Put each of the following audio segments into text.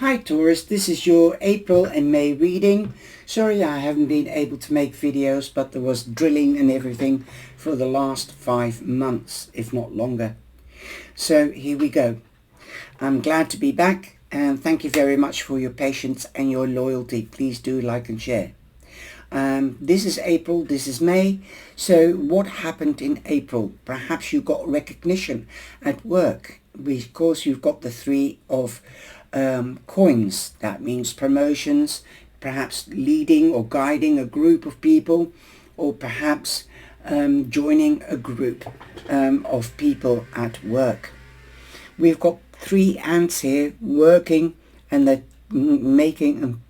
Hi Taurus, this is your April and May reading. Sorry I haven't been able to make videos, but there was drilling and everything for the last 5 months, if not longer. So here we go. I'm glad to be back and thank you very much for your patience and your loyalty. Please do like and share. This is April, this is May. So what happened in April? Perhaps you got recognition at work because you've got the three of coins. That means promotions, perhaps leading or guiding a group of people, or perhaps joining a group of people at work. We've got three ants here working, and they're making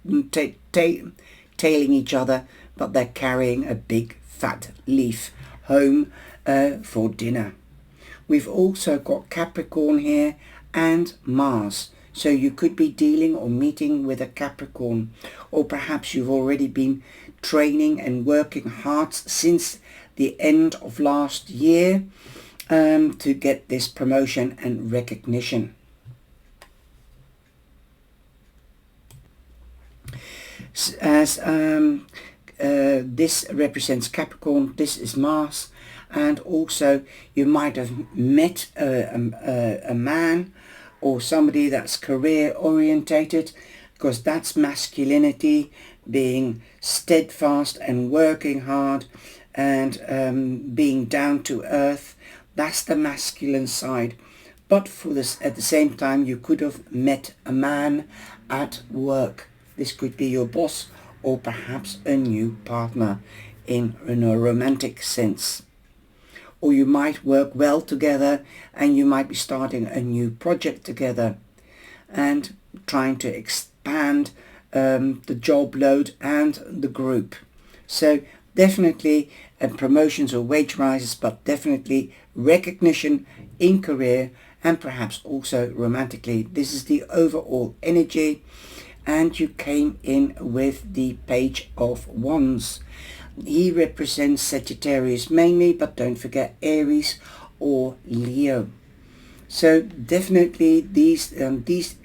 tailing each other, but they're carrying a big fat leaf home for dinner. We've also got Capricorn here and Mars. So you could be dealing or meeting with a Capricorn, or perhaps you've already been training and working hard since the end of last year to get this promotion and recognition. As this represents Capricorn, this is Mars, and also you might have met a man or somebody that's career orientated, because that's masculinity, being steadfast and working hard and being down to earth. That's the masculine side. But for this, at the same time, you could have met a man at work. This could be your boss or perhaps a new partner in a romantic sense. Or you might work well together and you might be starting a new project together and trying to expand the job load and the group. So definitely promotions or wage rises, but definitely recognition in career and perhaps also romantically. This is the overall energy, and you came in with the Page of Wands. He represents Sagittarius mainly, but don't forget Aries or Leo. So definitely these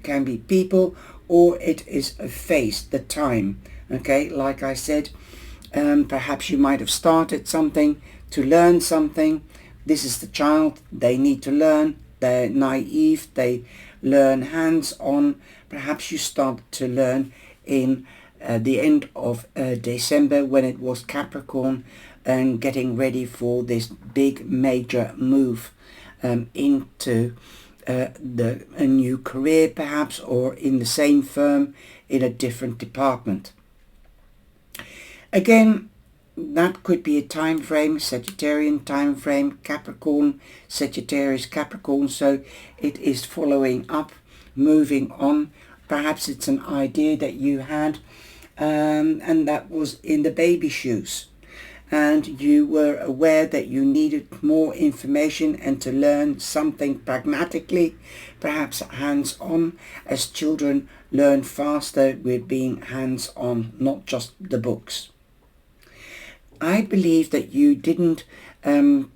can be people, or it is a phase, the time. Okay, like I said, perhaps you might have started something to learn something. This is the child, they need to learn, they're naive, they learn hands-on. Perhaps you start to learn in the end of December, when it was Capricorn, and getting ready for this big major move into a new career perhaps, or in the same firm in a different department. Again, that could be a time frame, Sagittarian time frame, Capricorn, Sagittarius, Capricorn. So it is following up, moving on. Perhaps it's an idea that you had and that was in the baby shoes, and you were aware that you needed more information and to learn something pragmatically, perhaps hands-on, as children learn faster with being hands-on, not just the books. I believe that you didn't you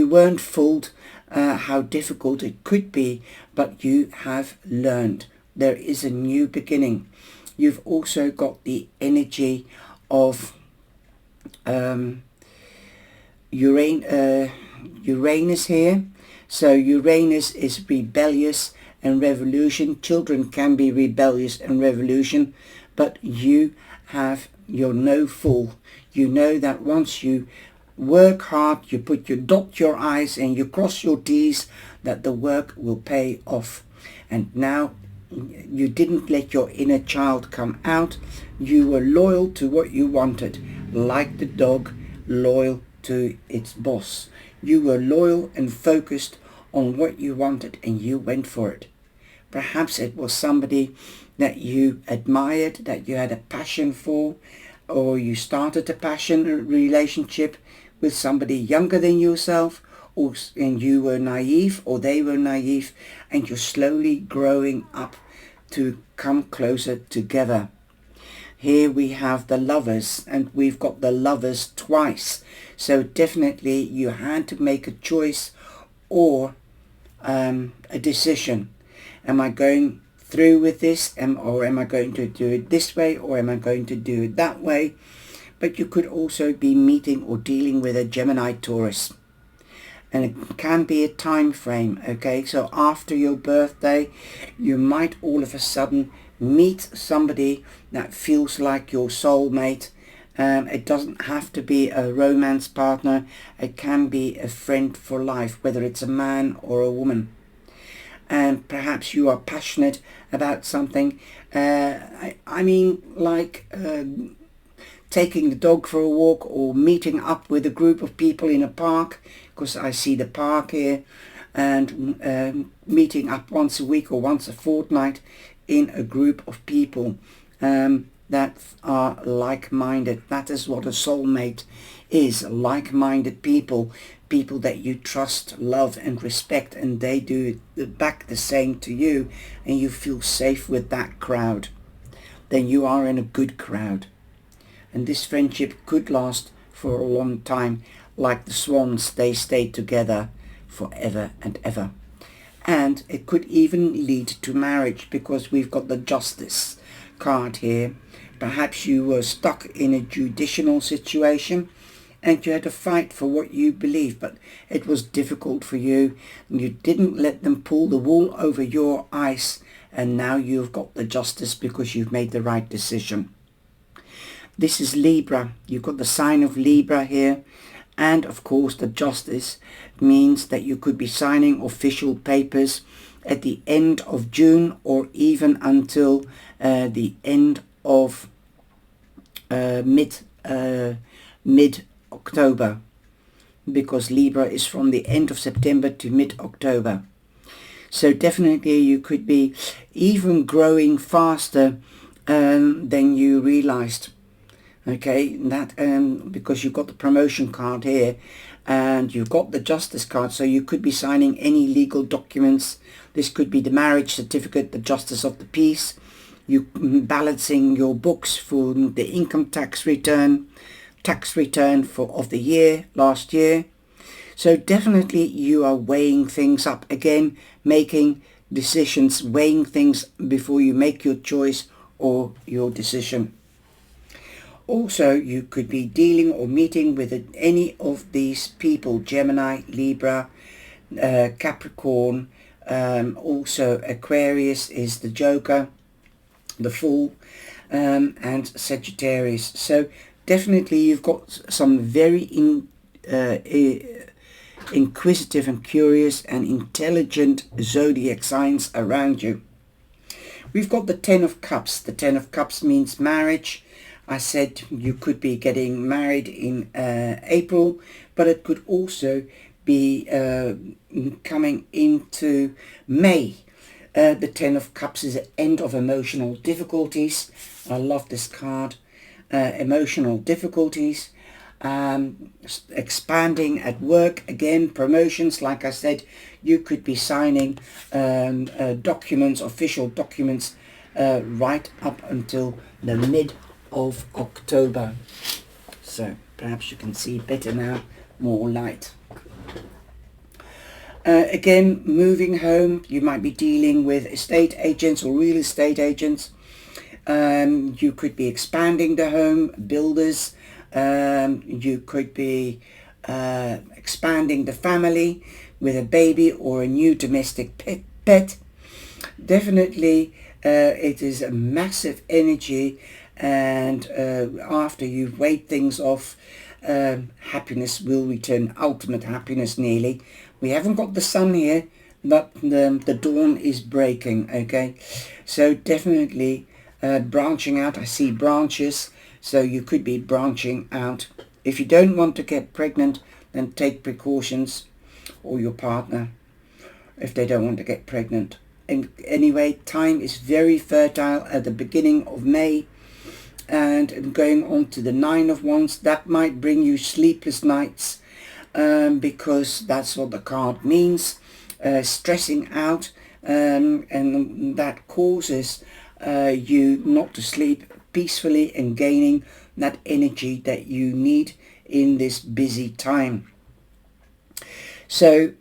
weren't fooled how difficult it could be, but you have learned. There is a new beginning. You've also got the energy of Uranus here. So Uranus is rebellious and revolution. Children can be rebellious and revolution, but you're no fool. You know that once you work hard, you dot your I's and you cross your T's, that the work will pay off. And now you didn't let your inner child come out. You were loyal to what you wanted, like the dog loyal to its boss. You were loyal and focused on what you wanted, and you went for it. Perhaps it was somebody that you admired, that you had a passion for, or you started a passion relationship with somebody younger than yourself, and you were naive, or they were naive, and you're slowly growing up to come closer together. Here we have the Lovers, and we've got the Lovers twice. So definitely you had to make a choice or a decision. Am I going through with this, or am I going to do it this way, or am I going to do it that way? But you could also be meeting or dealing with a Gemini Taurus. And it can be a time frame, okay? So after your birthday, you might all of a sudden meet somebody that feels like your soulmate. It doesn't have to be a romance partner. It can be a friend for life, whether it's a man or a woman. And perhaps you are passionate about something. I mean, like taking the dog for a walk, or meeting up with a group of people in a park, because I see the park here, and meeting up once a week or once a fortnight in a group of people that are like-minded. That is what a soulmate is, like-minded people, people that you trust, love and respect, and they do back the same to you, and you feel safe with that crowd. Then you are in a good crowd. And this friendship could last for a long time. Like the swans, they stay together forever and ever. And it could even lead to marriage, because we've got the Justice card here. Perhaps you were stuck in a judicial situation and you had to fight for what you believe, but it was difficult for you. You didn't let them pull the wool over your eyes, and now you've got the Justice because you've made the right decision. This is Libra. You've got the sign of Libra here. And of course the Justice means that you could be signing official papers at the end of June, or even until the end of mid-October, because Libra is from the end of September to mid-October. So definitely you could be even growing faster than you realized. Okay, that because you've got the promotion card here and you've got the Justice card, so you could be signing any legal documents. This could be the marriage certificate, the Justice of the Peace, you balancing your books for the income tax return of the year, last year. So definitely you are weighing things up again, making decisions, weighing things before you make your choice or your decision. Also, you could be dealing or meeting with any of these people: Gemini, Libra, Capricorn, also Aquarius is the Joker, the Fool, and Sagittarius. So definitely you've got some very inquisitive and curious and intelligent zodiac signs around you. We've got the Ten of Cups. The Ten of Cups means marriage. I said you could be getting married in April, but it could also be coming into May. The Ten of Cups is the end of emotional difficulties. I love this card. Emotional difficulties. Expanding at work, again, promotions. Like I said, you could be signing documents, official documents, right up until the mid of October. So perhaps you can see better now, more light. Again, moving home, you might be dealing with estate agents or real estate agents. You could be expanding the home, builders. You could be expanding the family with a baby or a new domestic pet. Definitely it is a massive energy, and after you've weighed things off, happiness will return, ultimate happiness nearly. We haven't got the sun here, but the dawn is breaking, okay? So definitely branching out. I see branches, so you could be branching out. If you don't want to get pregnant, then take precautions, or your partner, if they don't want to get pregnant. And anyway, time is very fertile at the beginning of May, and going on to the Nine of Wands. That might bring you sleepless nights, because that's what the card means, stressing out, and that causes you not to sleep peacefully and gaining that energy that you need in this busy time. So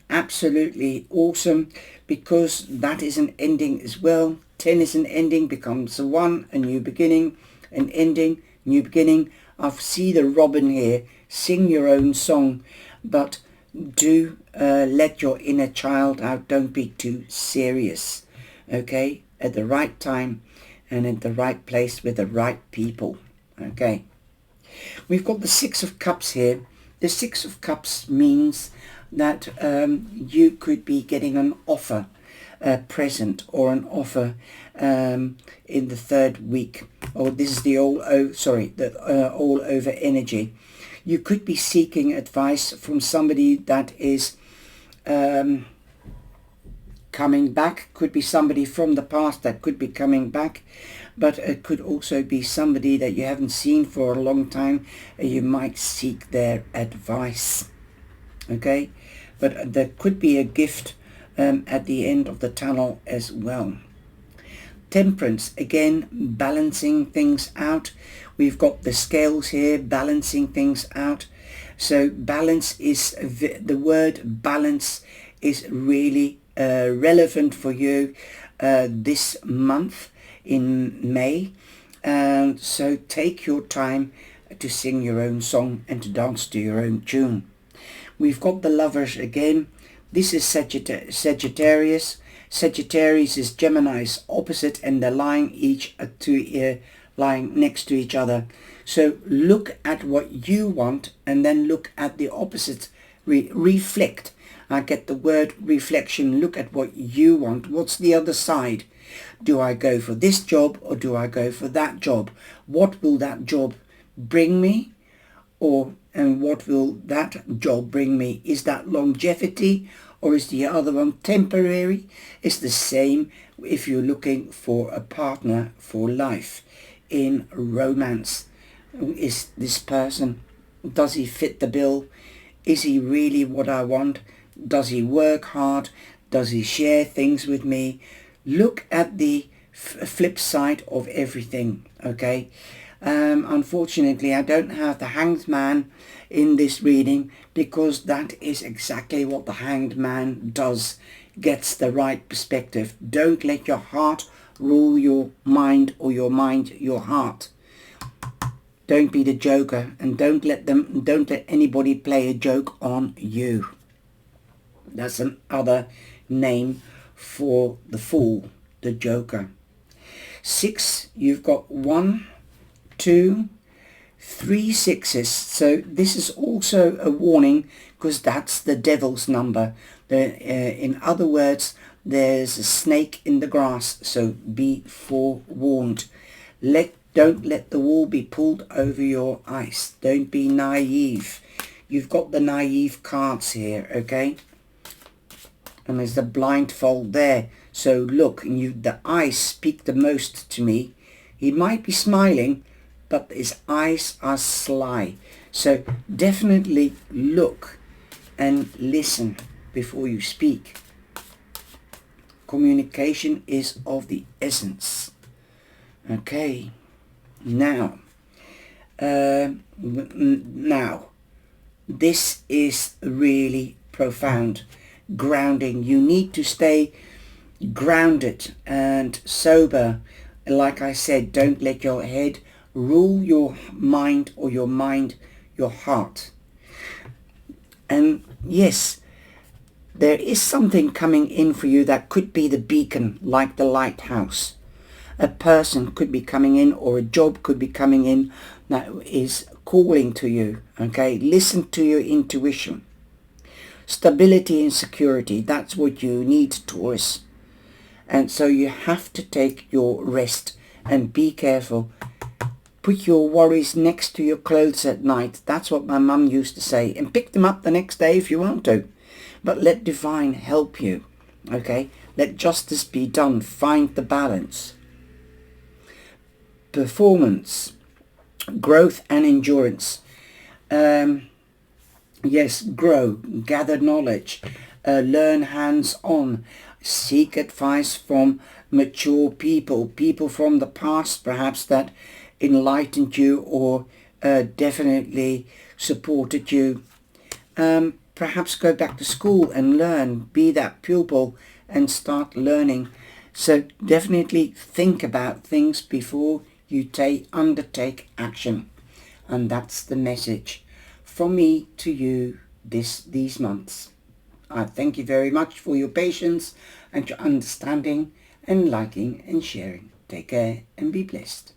absolutely awesome, because that is an ending as well. 10 is an ending, becomes a 1, a new beginning, an ending, new beginning. I see the robin here. Sing your own song, but do let your inner child out. Don't be too serious, okay? At the right time and at the right place with the right people, okay? We've got the Six of Cups here. The Six of Cups means that you could be getting an offer, a present or an offer in the third week. Or this is the all over energy. You could be seeking advice from somebody that is coming back. Could be somebody from the past that could be coming back, but it could also be somebody that you haven't seen for a long time. You might seek their advice, okay? But there could be a gift at the end of the tunnel as well. Temperance, again, balancing things out. We've got the scales here, balancing things out. So balance is, the word balance is really relevant for you this month in May. So take your time to sing your own song and to dance to your own tune. We've got the Lovers again. This is Sagittarius. Sagittarius is Gemini's opposite, and they're lying lying next to each other. So look at what you want and then look at the opposite. Reflect. I get the word reflection. Look at what you want. What's the other side? Do I go for this job or do I go for that job? What will that job bring me? And what will that job bring me? Is that longevity, or is the other one temporary? It's the same if you're looking for a partner for life in romance. Is this person, does he fit the bill? Is he really what I want? Does he work hard? Does he share things with me? Look at the flip side of everything, okay? Unfortunately, I don't have the Hanged Man in this reading, because that is exactly what the Hanged Man does. Gets the right perspective. Don't let your heart rule your mind, or your mind your heart. Don't be the joker, and don't let anybody play a joke on you. That's another name for the fool, the joker. 6, you've got 1, 2, 3 sixes. So this is also a warning, because that's the devil's number. In other words, there's a snake in the grass, so be forewarned. Don't let the wool be pulled over your eyes. Don't be naive. You've got the naive cards here, okay? And there's the blindfold there. So look, and the eyes speak the most to me. He might be smiling, but his eyes are sly. So definitely look and listen before you speak. Communication is of the essence. Okay. Now, this is really profound. Grounding. You need to stay grounded and sober. Like I said, don't let your head rule your mind, or your mind your heart. And yes, there is something coming in for you that could be the beacon, like the lighthouse. A person could be coming in, or a job could be coming in that is calling to you, okay? Listen to your intuition. Stability and security, that's what you need, Taurus. And so you have to take your rest and be careful. Put your worries next to your clothes at night. That's what my mum used to say. And pick them up the next day if you want to. But let divine help you, okay? Let justice be done. Find the balance. Performance, growth and endurance. Yes, grow, gather knowledge, learn hands-on, seek advice from mature people from the past perhaps that enlightened you, or definitely supported you. perhaps go back to school and learn, be that pupil and start learning. So definitely think about things before you undertake action. And that's the message from me to you these months. I thank you very much for your patience and your understanding and liking and sharing. Take care and be blessed.